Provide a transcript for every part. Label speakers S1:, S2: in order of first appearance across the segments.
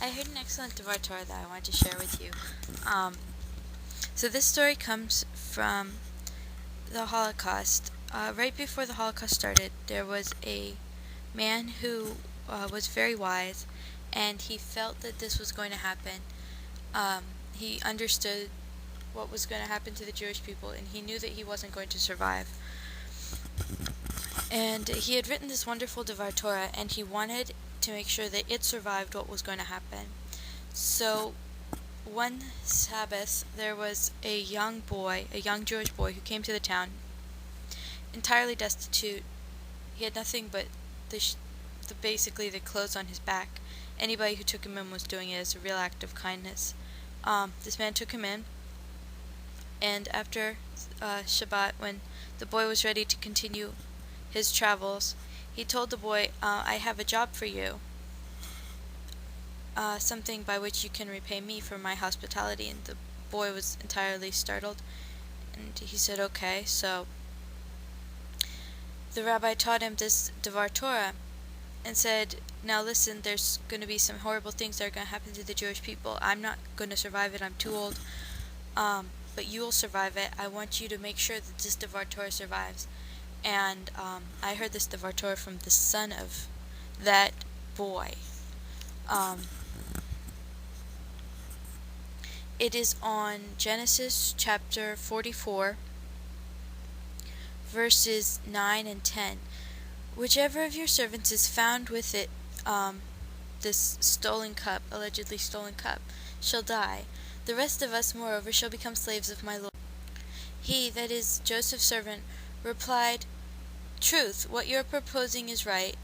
S1: I heard an excellent Dvar Torah that I wanted to share with you. So this story comes from the Holocaust. Right before the Holocaust started, there was a man who was very wise, and he felt that this was going to happen. He understood what was going to happen to the Jewish people, and he knew that he wasn't going to survive. And he had written this wonderful Dvar Torah, and he wanted to make sure that it survived what was going to happen. So one Sabbath, there was a young Jewish boy, who came to the town entirely destitute. He had nothing but basically the clothes on his back. Anybody who took him in was doing it as a real act of kindness. This man took him in, and after Shabbat, when the boy was ready to continue his travels, he told the boy, I have a job for you, something by which you can repay me for my hospitality. And the boy was entirely startled, and he said, okay. So the rabbi taught him this Dvar Torah and said, now listen, there's going to be some horrible things that are going to happen to the Jewish people. I'm not going to survive it, I'm too old, but you will survive it. I want you to make sure that this Dvar Torah survives. And I heard this Dvar Torah from the son of that boy. It is on Genesis chapter 44, verses 9 and 10. Whichever of your servants is found with it, this allegedly stolen cup, shall die. The rest of us, moreover, shall become slaves of my Lord. He, that is Joseph's servant, replied, truth, what you are proposing is right,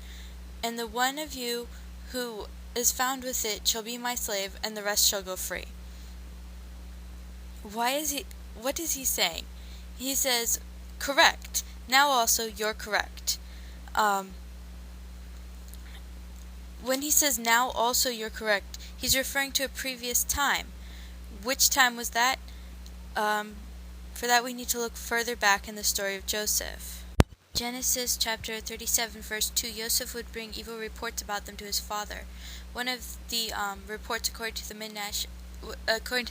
S1: and the one of you who is found with it shall be my slave, and the rest shall go free. What is he saying? He says, correct. Now also you're correct. When he says now also you're correct, he's referring to a previous time. Which time was that? For that we need to look further back in the story of Joseph. Genesis chapter 37 verse 2, Joseph would bring evil reports about them to his father. One of the reports according to the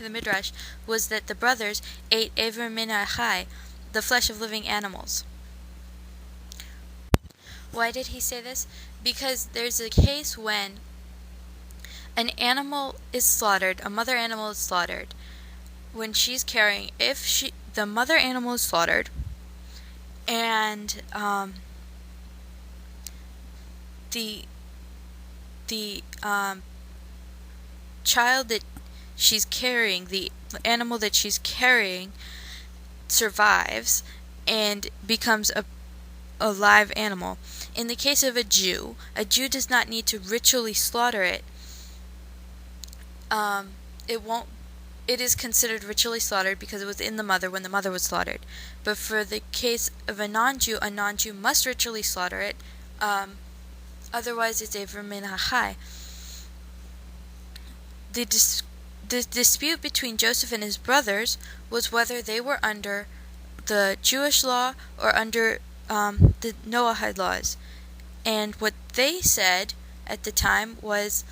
S1: Midrash was that the brothers ate Ever min Achai, the flesh of living animals. Why did he say this? Because there's a case when an animal is slaughtered, a mother animal is slaughtered, when she's carrying, the mother animal is slaughtered, and the child that she's carrying, the animal that she's carrying, survives and becomes a live animal. In the case of a Jew does not need to ritually slaughter it. It is considered ritually slaughtered because it was in the mother when the mother was slaughtered. But for the case of a non-Jew must ritually slaughter it. Otherwise, it's Ever min Achai. The dispute between Joseph and his brothers was whether they were under the Jewish law or under the Noahide laws. And what they said at the time was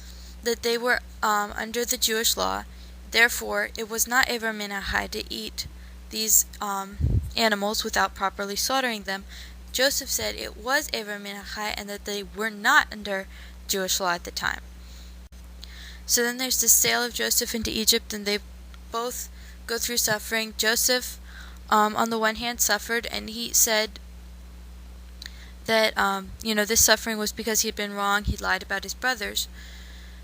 S1: that they were under the Jewish law. Therefore, it was not Ever min Achai to eat these animals without properly slaughtering them. Joseph said it was Ever min Achai and that they were not under Jewish law at the time. So then there's the sale of Joseph into Egypt, and they both go through suffering. Joseph, on the one hand, suffered, and he said that this suffering was because he had been wrong. He lied about his brothers.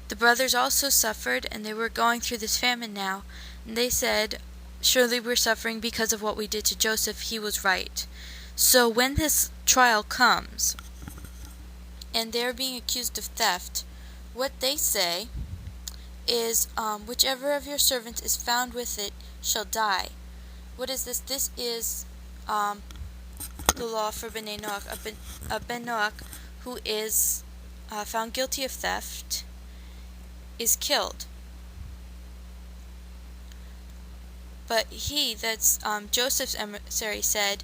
S1: The brothers also suffered, and they were going through this famine now. And they said, surely we're suffering because of what we did to Joseph. He was right. So when this trial comes, and they're being accused of theft, what they say is, whichever of your servants is found with it shall die. What is this? This is the law for Bnei Noach. A Ben Noach who is found guilty of theft is killed. But he, that's Joseph's emissary, said,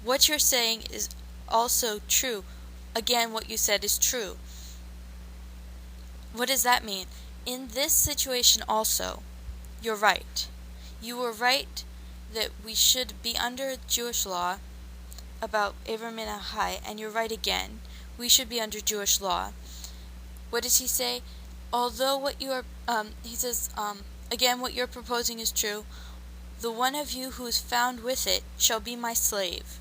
S1: what you're saying is also true. Again, what you said is true. What does that mean? in this situation also, you're right. You were right that we should be under Jewish law about Abram and Ahai, and you're right again. We should be under Jewish law. What does he say? Although what you are, he says, again, what you're proposing is true. The one of you who is found with it shall be my slave,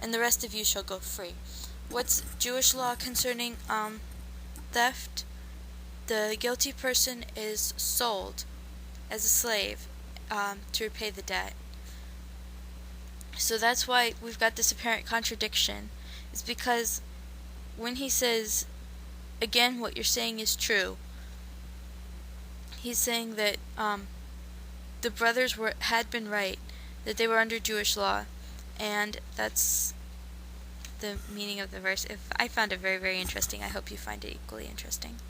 S1: and the rest of you shall go free. What's Jewish law concerning theft? The guilty person is sold as a slave to repay the debt. So that's why we've got this apparent contradiction. It's because when he says, again, what you're saying is true, he's saying that the brothers had been right, that they were under Jewish law, and that's the meaning of the verse. If I found it very, very interesting, I hope you find it equally interesting.